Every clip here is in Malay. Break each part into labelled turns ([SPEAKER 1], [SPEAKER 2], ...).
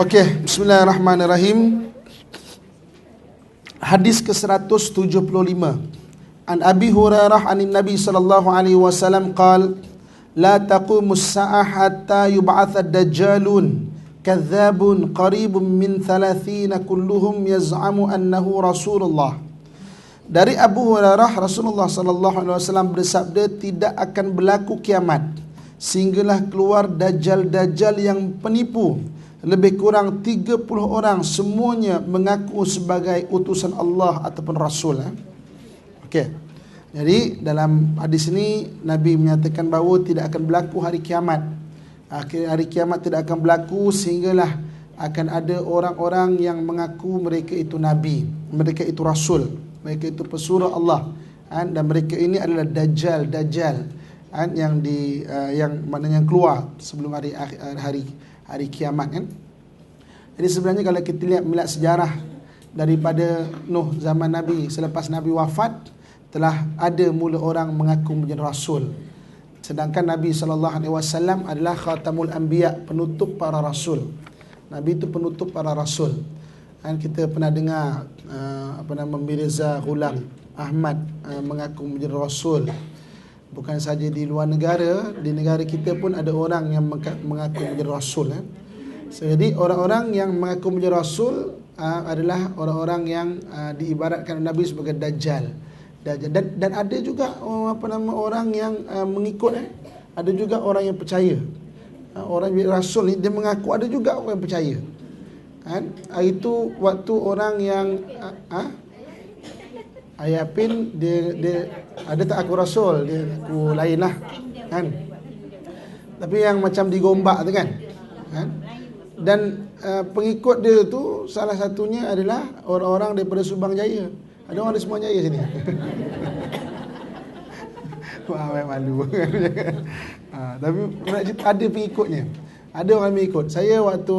[SPEAKER 1] Okey, bismillahirrahmanirrahim. Hadis ke-175. An Abi Hurairah anin Nabi sallallahu alaihi wasallam qala la taqumus sa'ah hatta yub'atsa ad-dajjalun kadzdzabun qaribun min 30 kulluhum yaz'amu annahu Rasulullah. Dari Abu Hurairah, Rasulullah sallallahu alaihi wasallam bersabda, tidak akan berlaku kiamat sehinggalah keluar dajjal-dajjal yang penipu. Lebih kurang 30 orang semuanya mengaku sebagai utusan Allah ataupun Rasul. Okey. Jadi dalam hadis ini Nabi menyatakan bahawa tidak akan berlaku hari kiamat. Hari kiamat tidak akan berlaku sehinggalah akan ada orang-orang yang mengaku mereka itu Nabi, mereka itu Rasul, mereka itu pesuruh Allah. Dan mereka ini adalah dajjal yang maknanya keluar sebelum hari kiamat kan. Jadi sebenarnya kalau kita lihat melihat sejarah daripada Nuh zaman Nabi, selepas Nabi wafat telah ada mula orang mengaku menjadi rasul. Sedangkan Nabi SAW adalah khatamul anbiya, penutup para rasul. Nabi itu penutup para rasul. Dan kita pernah dengar Mirza Ghulam Ahmad mengaku menjadi rasul. Bukan saja di luar negara, di negara kita pun ada orang yang mengaku menjadi rasul. Jadi orang-orang yang mengaku menjadi rasul adalah orang-orang yang diibaratkan Nabi sebagai dajjal. Dan ada juga orang yang mengikut. Ada juga orang yang percaya. Orang yang rasul ni dia mengaku, ada juga orang yang percaya. Kan? Itu waktu orang yang Ayapin dia ada tak aku rasul, dia aku lain lah kan. Tapi yang macam digombak tu kan. Dan pengikut dia tu salah satunya adalah orang-orang daripada Subang Jaya. Ada orang dari Subang Jaya sini. Wah, malu. Tapi ada pengikutnya. Ada orang mengikut. Saya waktu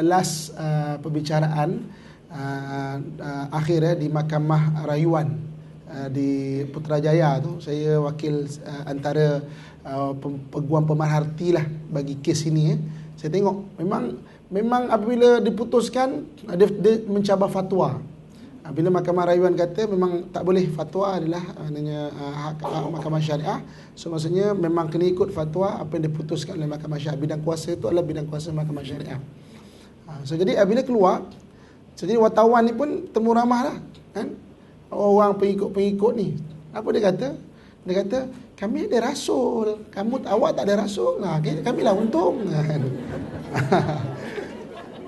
[SPEAKER 1] last pembicaraan akhir di Mahkamah Rayuan di Putrajaya tu, saya wakil antara peguam pemerhati lah bagi kes ini. Saya tengok memang apabila diputuskan dia mencabar fatwa. Bila Mahkamah Rayuan kata memang tak boleh, fatwa adalah hak Mahkamah Syariah. So maksudnya memang kena ikut fatwa apa yang diputuskan oleh Mahkamah Syariah. Bidang kuasa itu adalah bidang kuasa Mahkamah Syariah. So jadi apabila keluar, jadi wartawan ni pun temu ramah lah kan? Orang pengikut ni. Apa dia kata? Dia kata, kami ada rasul, awak tak ada rasul. Kami lah untung.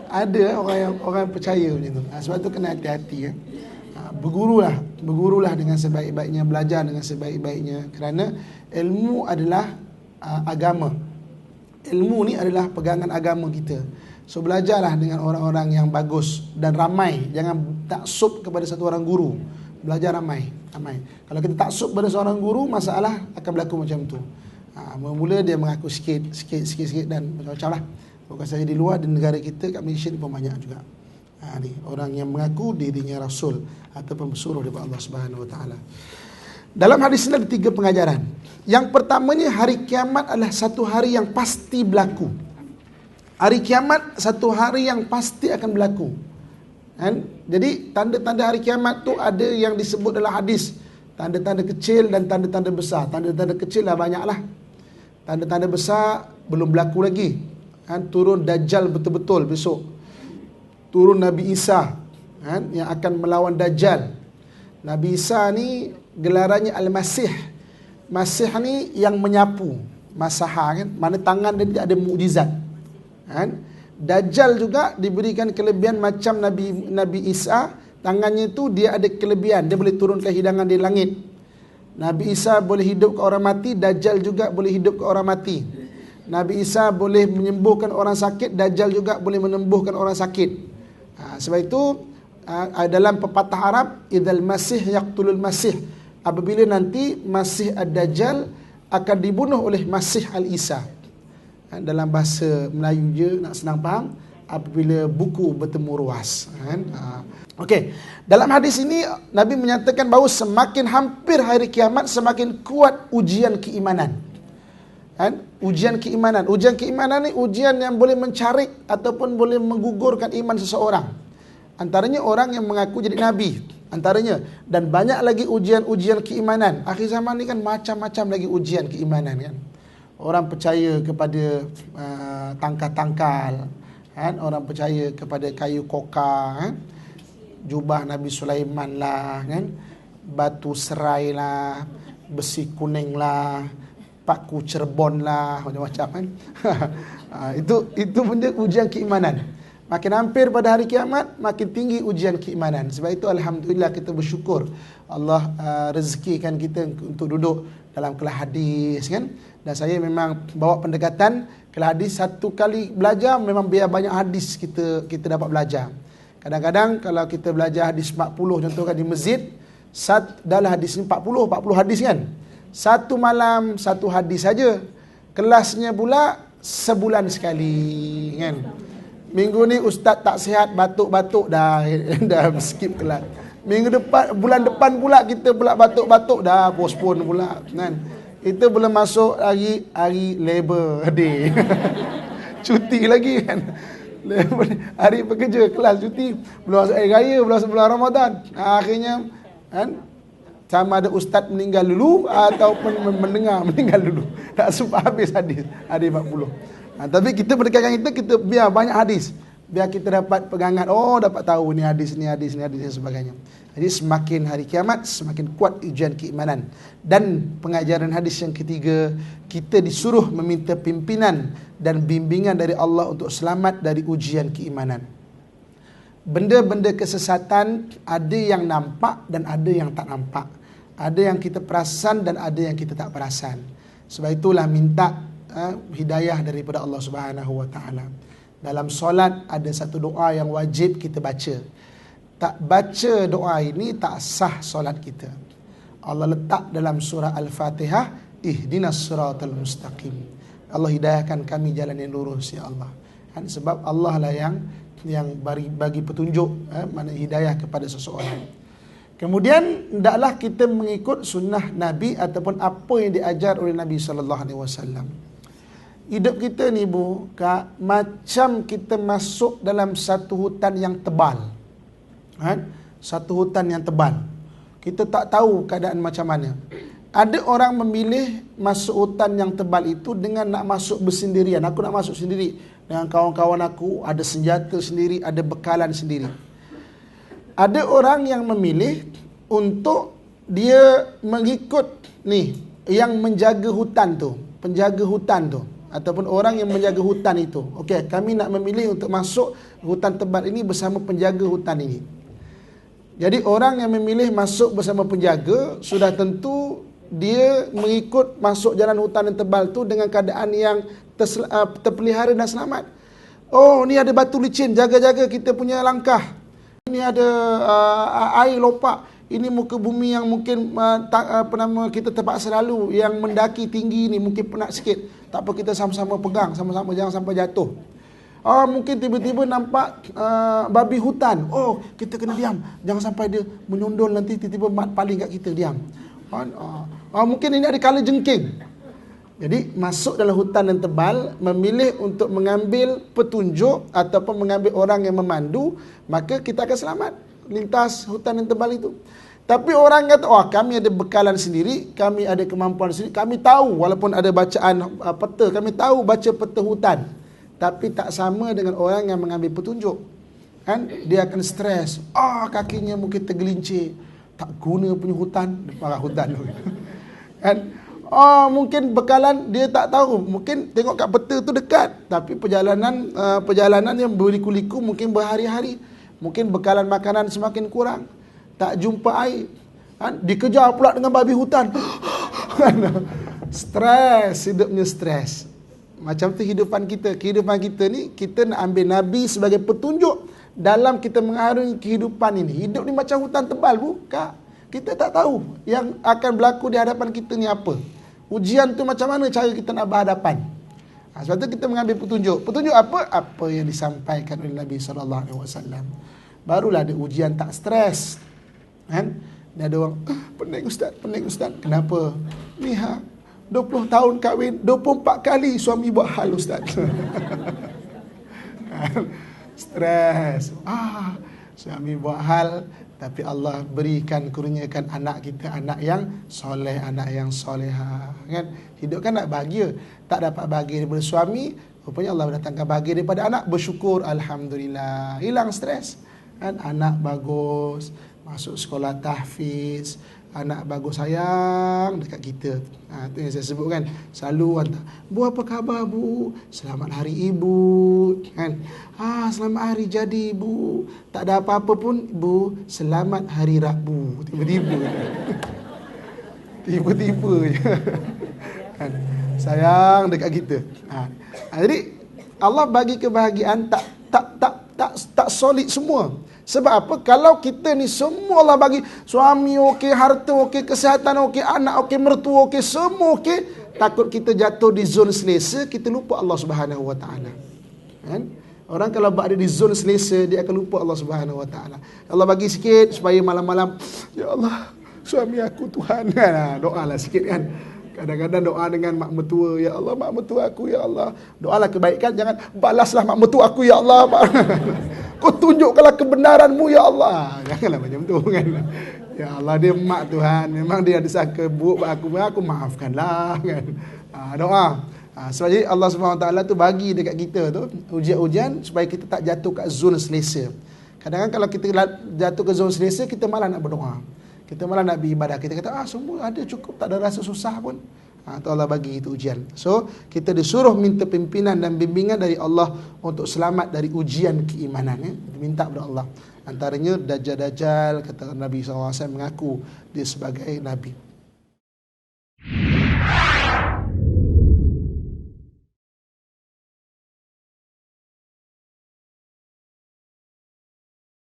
[SPEAKER 1] Ada orang yang percaya macam tu. Sebab tu kena hati-hati. Bergurulah dengan sebaik-baiknya, belajar dengan sebaik-baiknya. Kerana ilmu adalah agama. Ilmu ni adalah pegangan agama kita. So belajarlah dengan orang-orang yang bagus dan ramai. Jangan taksub kepada satu orang guru. Belajar ramai. Kalau kita taksub pada seorang guru, masalah akan berlaku macam tu. Mula-mula dia mengaku sikit dan macam-macam lah. Bukan saja di luar, di negara kita, kat Malaysia ni pun banyak juga. Ni orang yang mengaku dirinya rasul ataupun pesuruh daripada Allah Subhanahu Wa Taala. Dalam hadis ini ada 3 pengajaran. Yang pertamanya, hari kiamat adalah satu hari yang pasti berlaku. Hari kiamat satu hari yang pasti akan berlaku. Kan? Jadi tanda-tanda hari kiamat tu ada yang disebut dalam hadis. Tanda-tanda kecil dan tanda-tanda besar. Tanda-tanda kecil lah banyaklah. Tanda-tanda besar belum berlaku lagi. Kan? Turun Dajjal betul-betul besok. Turun Nabi Isa kan? Yang akan melawan Dajjal. Nabi Isa ni gelarannya Al-Masih. Masih ni yang menyapu. Masaha kan? Mana tangan dia ada mukjizat. Kan? Dajjal juga diberikan kelebihan macam Nabi Isa. Tangannya tu dia ada kelebihan, dia boleh turunkan hidangan di langit. Nabi Isa boleh hidup ke orang mati, Dajjal juga boleh hidup ke orang mati. Nabi Isa boleh menyembuhkan orang sakit, Dajjal juga boleh menyembuhkan orang sakit. Sebab itu dalam pepatah Arab, idzal masih yaqtulul masih, apabila nanti Masih ad-Dajjal akan dibunuh oleh Masih al-Isa. Dalam bahasa Melayu je nak senang faham, apabila buku bertemu ruas. Okey, dalam hadis ini Nabi menyatakan bahawa semakin hampir hari kiamat, semakin kuat ujian keimanan. Kan? Ujian keimanan. Ujian keimanan ni ujian yang boleh mencarik ataupun boleh menggugurkan iman seseorang. Antaranya orang yang mengaku jadi nabi. Antaranya. Dan banyak lagi ujian-ujian keimanan. Akhir zaman ni kan macam-macam lagi ujian keimanan kan. Orang percaya kepada tangkal-tangkal. Kan? Orang percaya kepada kayu koka. Kan? Jubah Nabi Sulaiman lah. Kan? Batu serai lah. Besi kuning lah. Paku Cirebon lah, macam-macam kan. Itu benda ujian keimanan. Makin hampir pada hari kiamat, makin tinggi ujian keimanan. Sebab itu alhamdulillah kita bersyukur Allah rezekikan kita untuk duduk dalam kelas hadis kan. Dan saya memang bawa pendekatan kelas hadis, satu kali belajar memang biar banyak hadis kita dapat belajar. Kadang-kadang kalau kita belajar hadis 40 contohkan di masjid, dalam hadis ni 40 hadis kan. Satu malam satu hadis saja. Kelasnya pula sebulan sekali kan. Minggu ni ustaz tak sihat, batuk-batuk dah skip kelas. Bulan depan pula kita pula batuk-batuk dah postpone pula kan. Itu belum masuk hari Labor Day. Cuti lagi kan. Hari pekerja, kelas cuti. Belum masuk hari raya, belum masuk bulan Ramadan. Akhirnya kan sama ada ustaz meninggal dulu ataupun mendengar meninggal dulu. Tak sempat habis hadis 40. Tapi kita berdekatan kita biar banyak hadis. Biar kita dapat pegangan, dapat tahu ni hadis dan sebagainya. Jadi semakin hari kiamat, semakin kuat ujian keimanan. Dan pengajaran hadis yang ketiga, kita disuruh meminta pimpinan dan bimbingan dari Allah untuk selamat dari ujian keimanan. Benda-benda kesesatan ada yang nampak dan ada yang tak nampak. Ada yang kita perasan dan ada yang kita tak perasan. Sebab itulah minta hidayah daripada Allah Subhanahu Wa Taala. Dalam solat ada satu doa yang wajib kita baca. Tak baca doa ini tak sah solat kita. Allah letak dalam surah Al-Fatihah, ihdinas siratal mustaqim. Allah hidayahkan kami jalan yang lurus ya Allah. Kan sebab Allah lah yang bagi petunjuk, mana hidayah kepada seseorang. Kemudian hendaklah kita mengikut sunnah Nabi ataupun apa yang diajar oleh Nabi sallallahu alaihi wasallam. Hidup kita ni Kak, macam kita masuk dalam satu hutan yang tebal. Kan? Satu hutan yang tebal. Kita tak tahu keadaan macam mana. Ada orang memilih masuk hutan yang tebal itu dengan nak masuk bersendirian. Aku nak masuk sendiri. Dengan kawan-kawan aku, ada senjata sendiri, ada bekalan sendiri. Ada orang yang memilih untuk dia mengikut yang menjaga hutan tu, penjaga hutan tu, ataupun orang yang menjaga hutan itu. Okey, kami nak memilih untuk masuk hutan tebal ini bersama penjaga hutan ini. Jadi orang yang memilih masuk bersama penjaga, sudah tentu dia mengikut masuk jalan hutan yang tebal tu dengan keadaan yang terpelihara dan selamat. Ni ada batu licin, jaga-jaga kita punya langkah. Ini ada air lopak. Ini muka bumi yang mungkin kita terpaksa lalu, yang mendaki tinggi ni mungkin penat sikit. Tak apa, kita sama-sama pegang, sama-sama jangan sampai jatuh. Mungkin tiba-tiba nampak babi hutan. Kita kena diam. Jangan sampai dia menyundul nanti tiba-tiba paling kat kita, diam. Mungkin ini ada kala jengking. Jadi masuk dalam hutan yang tebal, memilih untuk mengambil petunjuk ataupun mengambil orang yang memandu, maka kita akan selamat lintas hutan yang tebal itu. Tapi orang kata, kami ada bekalan sendiri, kami ada kemampuan sendiri, kami tahu walaupun ada bacaan peta, kami tahu baca peta hutan. Tapi tak sama dengan orang yang mengambil petunjuk. Kan? Dia akan stres. Kakinya mungkin tergelincir. Tak guna punya hutan, marah hutan. Kan? Mungkin bekalan dia tak tahu. Mungkin tengok kat peta tu dekat, tapi perjalanan yang berliku-liku mungkin berhari-hari. Mungkin bekalan makanan semakin kurang. Tak jumpa air. Dikejar pula dengan babi hutan. Stres, hidupnya stres. Macam tu kehidupan kita. Kehidupan kita ni, kita nak ambil Nabi sebagai petunjuk dalam kita mengarungi kehidupan ini. Hidup ni macam hutan tebal, Kak. Kita tak tahu yang akan berlaku di hadapan kita ni apa. Ujian tu macam mana cara kita nak berhadapan. Sebab tu kita mengambil petunjuk. Petunjuk apa? Apa yang disampaikan oleh Nabi SAW. Barulah ada ujian tak stres. Kan? Dan ada orang, pening ustaz. Kenapa? Ni 20 tahun kahwin, 24 kali suami buat hal ustaz. Stres. Suami buat hal, tapi Allah berikan kurniakan anak kita anak yang soleh, anak yang soleha, kan? Hidup kan nak bahagia, tak dapat bahagia daripada suami, rupanya Allah datangkan bahagia daripada anak, bersyukur, alhamdulillah, hilang stres, kan? Anak bagus, masuk sekolah tahfiz, anak bagus sayang dekat kita. Itu yang saya sebut kan. Selalu hantar, "Bu, apa khabar bu? Selamat hari ibu." Kan? Selamat hari jadi bu. Tak ada apa-apa pun, "Bu, selamat hari Rabu." Tiba-tiba. Tiba-tiba je. Kan? Sayang dekat kita. Jadi Allah bagi kebahagiaan tak solid semua. Sebab apa? Kalau kita ni semua Allah bagi, suami okey, harta okey, kesihatan okey, anak okey, mertua okey, semua okey, takut kita jatuh di zon selesa, kita lupa Allah Subhanahu Wa Taala. Kan? Orang kalau berada di zon selesa, dia akan lupa Allah Subhanahu Wa Taala. Allah bagi sikit supaya malam-malam, "Ya Allah, suami aku Tuhan." Doalah sikit kan. Kadang-kadang doa dengan mak mertua, "Ya Allah, mak mertua aku, ya Allah." Doalah kebaikan, jangan balaslah mak mertua aku, ya Allah. Kau tunjukkanlah kebenaranmu, ya Allah. Janganlah macam tu kan. Ya Allah, dia mak Tuhan, memang dia ada sangka buruk buat aku maafkanlah kan. Doa. Sebab jadi Allah SWT tu bagi dekat kita tu ujian-ujian supaya kita tak jatuh kat zon selesa. Kadang-kadang kalau kita jatuh ke zon selesa, kita malah nak berdoa, kita malah nak beribadah. Kita kata, semua ada cukup, tak ada rasa susah pun. Tu Allah bagi itu ujian. So, kita disuruh minta pimpinan dan bimbingan dari Allah untuk selamat dari ujian keimanan. Minta kepada Allah. Antaranya Dajjal-Dajjal, kata Nabi SAW, mengaku dia sebagai Nabi.